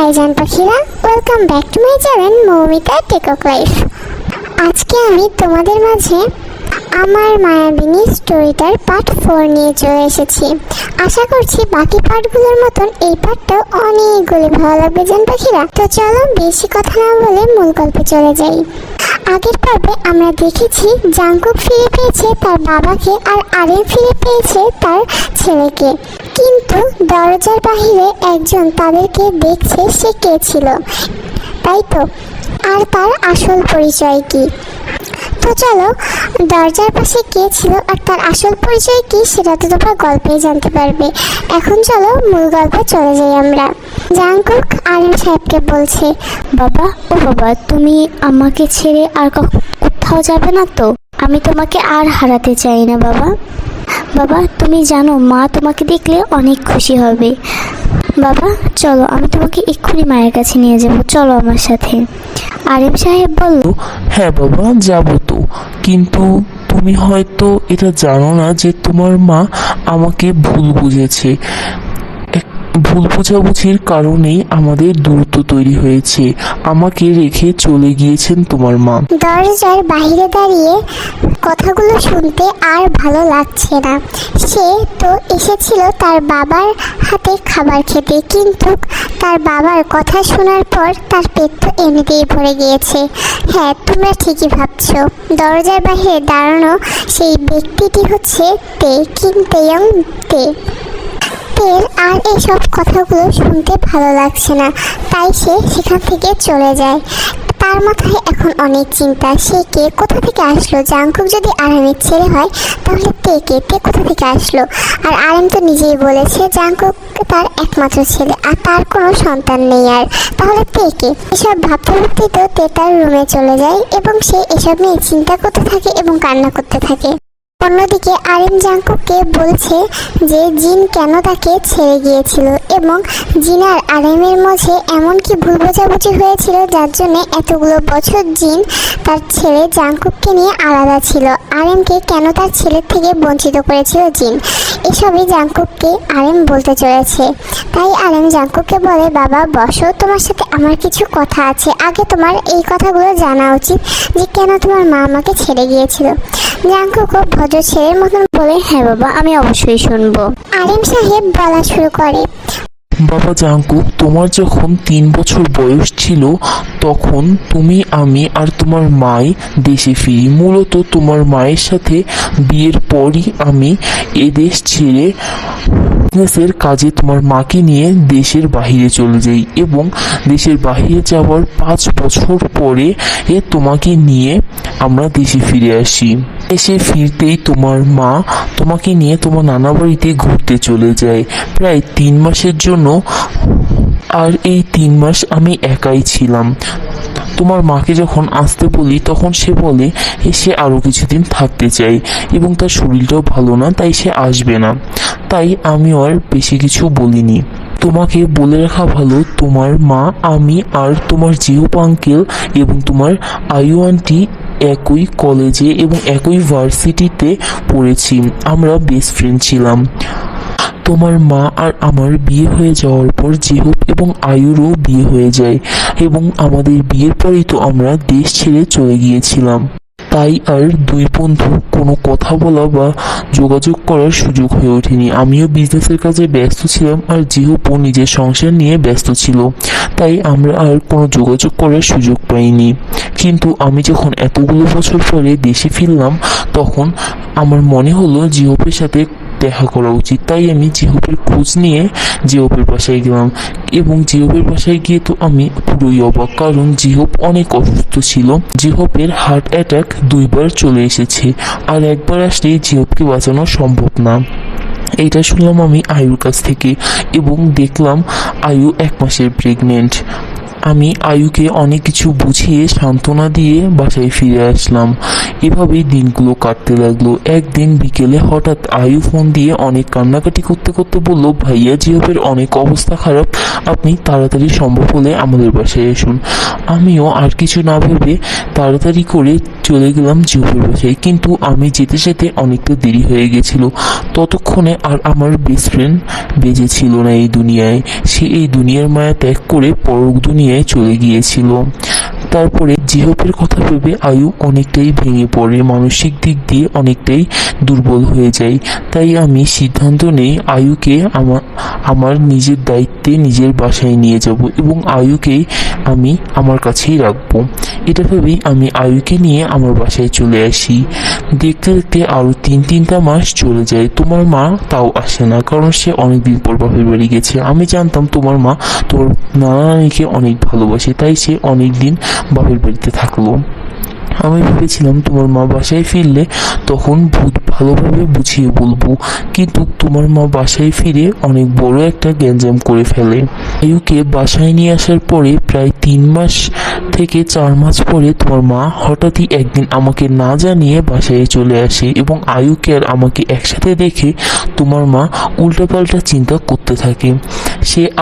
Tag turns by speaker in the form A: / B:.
A: ভাইজান পাখিরা, welcome back to my channel Moumita tech life. আজকে আমি তোমাদের মাঝে আমার মায়াবিনী স্টোরিটার পার্ট 4 নিয়ে চলে এসেছি। আশা করছি বাকি পার্টগুলোর মতন এই পার্টটাও অনেকগুলি ভালো লাগবে জান পাখিরা। তো চলো বেশি কথা না বলে মূল গল্পে চলে যাই। আগের পর্বে আমরা দেখেছি জাংকুক ফিরে পেয়েছে তার বাবাকে আর আরেম ফিরে পেয়েছে তার ছেলেকে, কিন্তু দরজার বাহিরে একজন তাদেরকে দেখছে। সে কে ছিল, তাই তো? আর তার আসল পরিচয় কি? তো চলো দরজার পাশে কে ছিল আর তার আসল পরিচয় কি সেটা তো তোমরা গল্পে জানতে পারবে। এখন চলো মূল গল্পে চলে যাই আমরা। জাংকুক আরেম সাহেবকে বলছে,
B: বাবা, ও বাবা, তুমি আমাকে ছেড়ে আর কোথাও যাবে না তো? আমি তোমাকে আর হারাতে চাই না বাবা। বাবা, তুমি জানো মা তোমাকে দেখলে অনেক খুশি হবে। বাবা চলো, আমি তোমাকে এক্ষুনি মায়ের কাছে নিয়ে যাব, চলো আমার সাথে। আরেম সাহেব বলল,
C: হ্যাঁ বাবা, যাবো তো, কিন্তু তুমি হয়তো এটা জানো না যে তোমার মা আমাকে ভুল বুঝেছে। ভুল বোঝাবুঝির কারণেই আমাদের দূরত্ব তৈরি হয়েছে। আমাকে রেখে চলে গিয়েছেন তোমার মা।
A: দরজার বাইরে দাঁড়িয়ে কথাগুলো শুনতে আর ভালো লাগছে না। সে তো এসেছিল তার বাবার হাতে খাবার খেতে, কিন্তু তার বাবার কথা শোনার পর তার পেট তো এমনিতেই ভরে গিয়েছে। হ্যাঁ, তোমরা ঠিকই ভাবছো, দরজার বাইরে দাঁড়ানো সেই ব্যক্তিটি হচ্ছে তে, কিম তেয়ং তে। আর এইসব কথাগুলো শুনতে ভালো লাগছে না, তাই সে সেখান থেকে চলে যায়। তার মাথায় এখন অনেক চিন্তা, সে কে, কোথা থেকে আসলো? জাংকুক যদি আরেমের ছেলে হয় তাহলে তে কে, তে কোথা থেকে আসলো? আর আরেম তো নিজেই বলেছে জাংকুক তার একমাত্র ছেলে আর তার কোনো সন্তান নেই, আর তাহলে তে কে? এসব ভাবতে ভাবতেই তো তে তার রুমে চলে যায় এবং সে এসব নিয়ে চিন্তা করতে থাকে এবং কান্না করতে থাকে। অন্যদিকে আরেম জাংকুককে বলছে যে জিন কেন তাকে ছেড়ে গিয়েছিল এবং জিন আর আরেমের মাঝে এমন কি ভুল বোঝাবুঝি হয়েছিল যার জন্য এতগুলো বছর জিন তার ছেলে জাংকুককে নিয়ে আলাদা ছিল। আরেমকে কেন তার ছেলের থেকে বঞ্চিত করেছিল জিন, এসবই জাংকুককে আরেম বলতে চলেছে। তাই আরেম জাংকুককে বলে, বাবা বসো, তোমার সাথে আমার কিছু কথা আছে। আগে তোমার এই কথাগুলো জানা উচিত যে কেন তোমার মা আমাকে ছেড়ে গিয়েছিল। জাংকুকও ভদ্র ছেলের মতন বলে, হ্যাঁ বাবা, আমি অবশ্যই শুনবো। আরেম সাহেব বলা শুরু করে,
C: বাবা জাংকুক, তোমার যখন 3 বছর বয়স ছিল তখন তুমি, আমি আর তোমার মাই দেশে ফিরি। মূলত তোমার মায়ের সাথে বিয়ের পরই আমি এদেশ ছেড়ে বিজনেসের কাজে তোমার মাকে নিয়ে দেশের বাহিরে চলে যাই এবং দেশের বাহিরে যাওয়ার 5 বছর পরে তোমাকে নিয়ে আমরা দেশে ফিরে আসি। দেশে ফিরতেই তোমার মা তোমাকে নিয়ে তোমার নানা বাড়িতে ঘুরতে চলে যায় প্রায় 3 মাসের জন্য। আর এই 3 মাস আমি একাই ছিলাম। তোমার মাকে যখন আসতে বলি তখন সে বলে সে আরও কিছুদিন থাকতে চায় এবং তার শরীরটাও ভালো না, তাই সে আসবে না। তাই আমি আর বেশি কিছু বলিনি। তোমাকে বলে রাখা ভালো, তোমার মা, আমি আর তোমার জিহুপ আঙ্কেল এবং তোমার আয়ু আন্টি একই কলেজে এবং একই ভার্সিটিতে পড়েছি। আমরা বেস্ট ফ্রেন্ড ছিলাম। তোমার মা আর আমার বিয়ে হয়ে যাওয়ার পর জিহুপ এবং আয়ুরও বিয়ে হয়ে যায় এবং আমাদের বিয়ের পরেই তো আমরা দেশ ছেড়ে চলে গিয়েছিলাম। তাই আর দুই বন্ধু কোনো কথা বলা বা যোগাযোগ করার সুযোগ হয়ে ওঠেনি। আমিও বিজনেসের কাজে ব্যস্ত ছিলাম আর জিহুপও নিজের সংসার নিয়ে ব্যস্ত ছিল, তাই আমরা আর কোনো যোগাযোগ করার সুযোগ পাইনি। কিন্তু আমি যখন এতগুলো বছর পরে দেশে ফিরলাম তখন আমার মনে হলো জিহুপের সাথে দেখা করা উচিত। তাই আমি জিহুপের খোঁজ নিয়ে জিহুপের বাসায় গেলাম এবং জিহুপের বাসায় গিয়ে তো আমি পুরোই অবাক, কারণ জিহুপ অনেক অসুস্থ ছিল। জিহুপের হার্ট অ্যাটাক 2 বার চলে এসেছে আর একবার আসলেই জিহুপকে বাঁচানো সম্ভব না। এইটা শুনলাম আমি আয়ুর কাছ থেকে এবং দেখলাম আয়ু 1 মাসের প্রেগনেন্ট। আমি আয়ুকে অনেক কিছু বুঝিয়ে সান্ত্বনা দিয়ে বাসায় ফিরে আসলাম। এভাবেই দিনগুলো কাটতে লাগলো। একদিন বিকেলে হঠাৎ আয়ু ফোন দিয়ে অনেক কান্নাকাটি করতে করতে বলল, ভাইয়া জিহবের অনেক অবস্থা খারাপ, আপনি তাড়াতাড়ি সম্ভব হলে আমাদের বাসায় আসুন। আমিও আর কিছু না ভেবে তাড়াতাড়ি করে চলে গেলাম জিহবের বাসায়, কিন্তু আমি যেতে যেতে অনেকটা দেরি হয়ে গেছিল। ততক্ষণে আর আমার বেস্ট ফ্রেন্ড বেঁচে ছিল না এই দুনিয়ায়। সে এই দুনিয়ার মায়া ত্যাগ করে পরক দুনিয়ায় চলে গিয়েছিল। তারপরে জিহবের কথা ভেবে আয়ু অনেকটাই ভেঙে পড়ে, মানসিক দিক দিয়ে অনেকটাই দুর্বল হয়ে যায়। তাই আমি সিদ্ধান্ত নেই আয়ুকে আমার নিজের দায়িত্বে নিজের বাসায় নিয়ে যাব এবং আয়ুকেই আমি আমার কাছেই রাখবো। এটা ভেবেই আমি আয়ুকে নিয়ে আমার বাসায় চলে আসি। দেখতে দেখতে আরও তিনটা মাস চলে যায়। তোমার মা তাও আসে না, কারণ সে অনেকদিন পর বাপের বাড়ি গেছে। আমি জানতাম তোমার মা তোর নানা নানিকে অনেক ভালোবাসে, তাই সে অনেকদিন বাপের বাড়িতে থাকলো। আমি ভেবেছিলাম তোমার মা বাসায় ফিরলে তখন ভালোভাবে বুঝিয়ে বলবো, কিন্তু তোমার মা বাসায় ফিরে অনেক বড় একটা গ্যাঞ্জাম করে ফেলে। আয়ুকে বাসায় নিয়ে আসার পরে প্রায় 3 মাস থেকে 4 মাস পরে তোমার মা হঠাৎই একদিন আমাকে না জানিয়ে বাসায় চলে আসে এবং আয়ুকে আর আমাকে একসাথে দেখে তোমার মা উল্টাপাল্টা চিন্তা করতে থাকে। সে